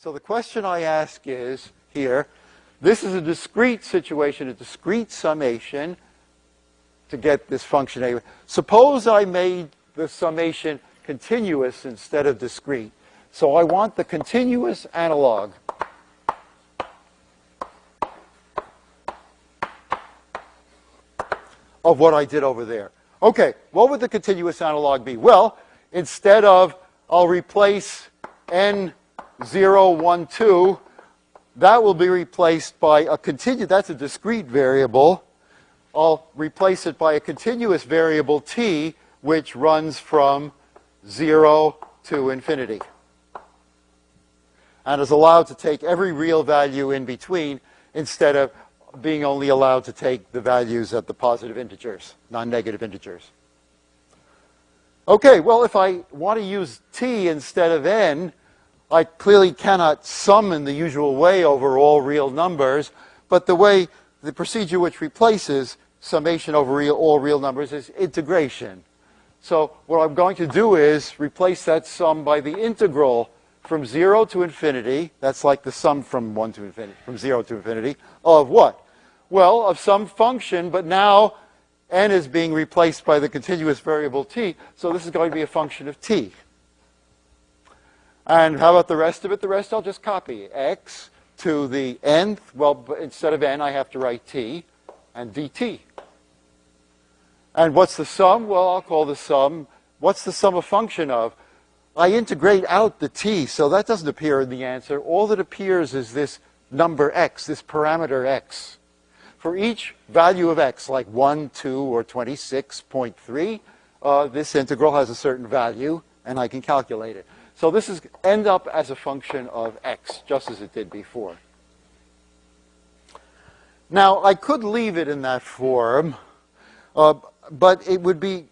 So the question I ask is here, this is a discrete situation, a discrete summation to get this function A. Suppose I made the summation continuous instead of discrete. So I want the continuous analog. Of what I did over there. Okay, what would the continuous analog be? Well, instead of, I'll replace n0, 1, 2, that will be replaced by a continuous, that's a discrete variable. I'll replace it by a continuous variable t, which runs from 0 to infinity. And is allowed to take every real value in between instead of being only allowed to take the values at the positive integers, non-negative integers. Okay, well, if I want to use t instead of n, I clearly cannot sum in the usual way over all real numbers, but the procedure which replaces summation over all real numbers is integration. So what I'm going to do is replace that sum by the integral from 0 to infinity. That's like the sum from 1 to infinity, from 0 to infinity, of what? Well, of some function, but now n is being replaced by the continuous variable t, so this is going to be a function of t. And how about the rest of it? The rest I'll just copy. X to the nth, well, instead of n, I have to write t, and dt. And what's the sum? Well, I'll call the sum, what's the sum a function of? I integrate out the t, so that doesn't appear in the answer. All that appears is this number x, this parameter x. For each value of x, like 1, 2, or 26.3, this integral has a certain value, and I can calculate it. So this is end up as a function of x, just as it did before. Now, I could leave it in that form, but it would be,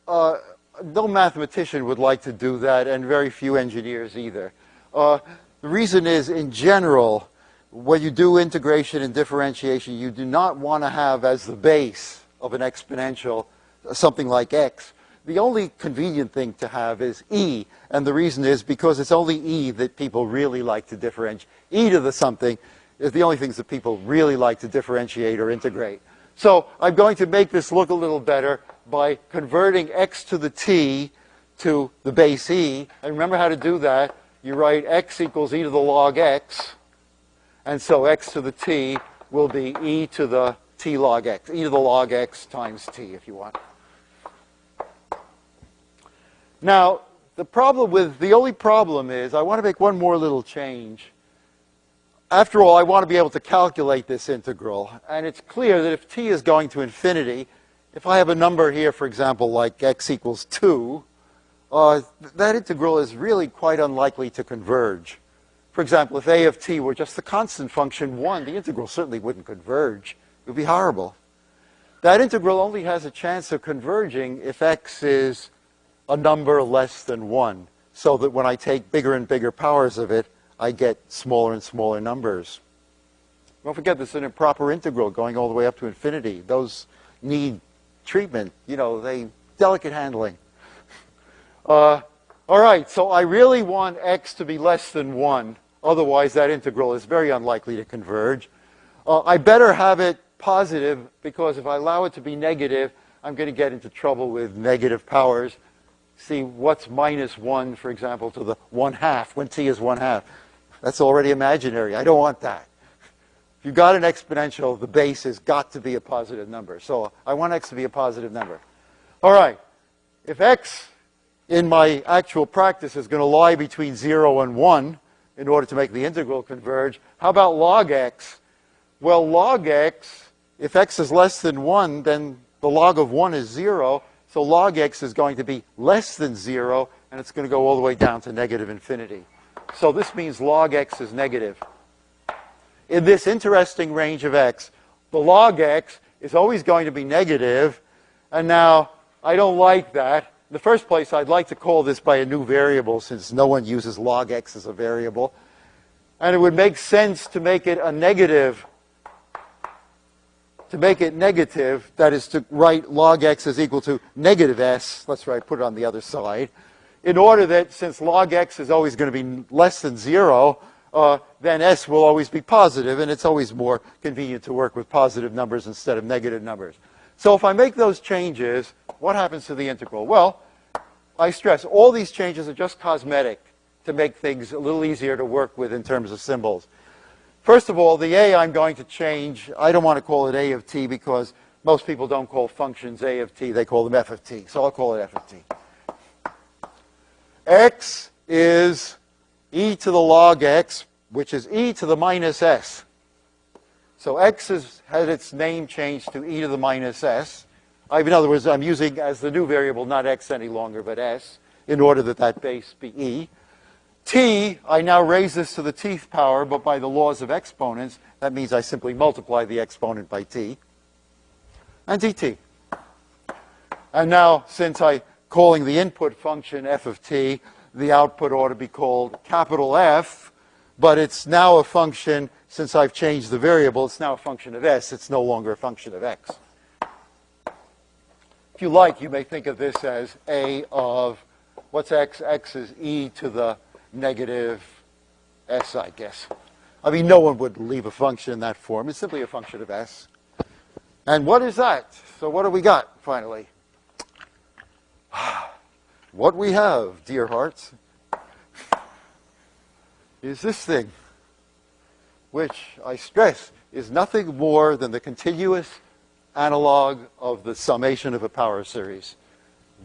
no mathematician would like to do that, and very few engineers either. The reason is, in general, when you do integration and differentiation, you do not want to have as the base of an exponential something like x. The only convenient thing to have is e, and the reason is because it's only e that people really like to differentiate. E to the something is the only things that people really like to differentiate or integrate. So I'm going to make this look a little better by converting x to the t to the base e. And remember how to do that. You write x equals e to the log x. And so x to the t will be e to the t log x, e to the log x times t, if you want. Now, the only problem is, I want to make one more little change. After all, I want to be able to calculate this integral. And it's clear that if t is going to infinity, if I have a number here, for example, like x equals 2, that integral is really quite unlikely to converge. For example, if a of t were just the constant function 1, the integral certainly wouldn't converge. It would be horrible. That integral only has a chance of converging if x is a number less than 1, so that when I take bigger and bigger powers of it, I get smaller and smaller numbers. Don't forget, this is an improper integral going all the way up to infinity. Those need treatment, delicate handling. All right, so I really want x to be less than 1. Otherwise, that integral is very unlikely to converge. I better have it positive, because if I allow it to be negative, I'm going to get into trouble with negative powers. See, what's minus 1, for example, to the 1/2 when t is 1/2? That's already imaginary. I don't want that. If you've got an exponential, the base has got to be a positive number. So I want x to be a positive number. All right. If x in my actual practice is going to lie between 0 and 1 in order to make the integral converge, how about log x? Well, log x, if x is less than 1, then the log of 1 is 0. So log x is going to be less than 0, and it's going to go all the way down to negative infinity. So this means log x is negative. In this interesting range of x, the log x is always going to be negative, and now I don't like that. In the first place, I'd like to call this by a new variable, since no one uses log x as a variable. And it would make sense to make it a negative. To make it negative, that is to write log x is equal to negative s. Let's put it on the other side. In order that, since log x is always going to be less than 0, then s will always be positive, and it's always more convenient to work with positive numbers instead of negative numbers. So if I make those changes, what happens to the integral? Well, I stress all these changes are just cosmetic to make things a little easier to work with in terms of symbols. First of all, the a I'm going to change. I don't want to call it a of t because most people don't call functions a of t. They call them f of t. So I'll call it f of t. X is e to the log x, which is e to the minus s. So x has had its name changed to e to the minus s. In other words, I'm using as the new variable not x any longer, but s, in order that that base be e. T, I now raise this to the tth power, but by the laws of exponents, that means I simply multiply the exponent by t. And dt. And now, since I'm calling the input function f of t, the output ought to be called capital F, but it's now a function, since I've changed the variable, it's now a function of s. It's no longer a function of x. If you like, you may think of this as a of, what's x? X is e to the negative s, I guess. I mean, no one would leave a function in that form. It's simply a function of s. And what is that? So what do we got, finally? What we have, dear hearts, is this thing, which, I stress, is nothing more than the continuous analog of the summation of a power series.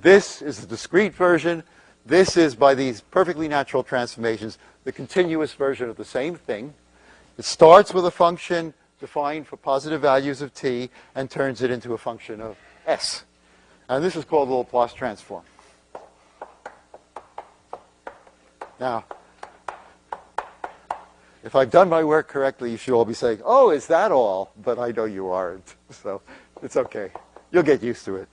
This is the discrete version. This is, by these perfectly natural transformations, the continuous version of the same thing. It starts with a function defined for positive values of t and turns it into a function of s. And this is called the Laplace transform. Now, if I've done my work correctly, you should all be saying, oh, is that all? But I know you aren't, so it's okay. You'll get used to it.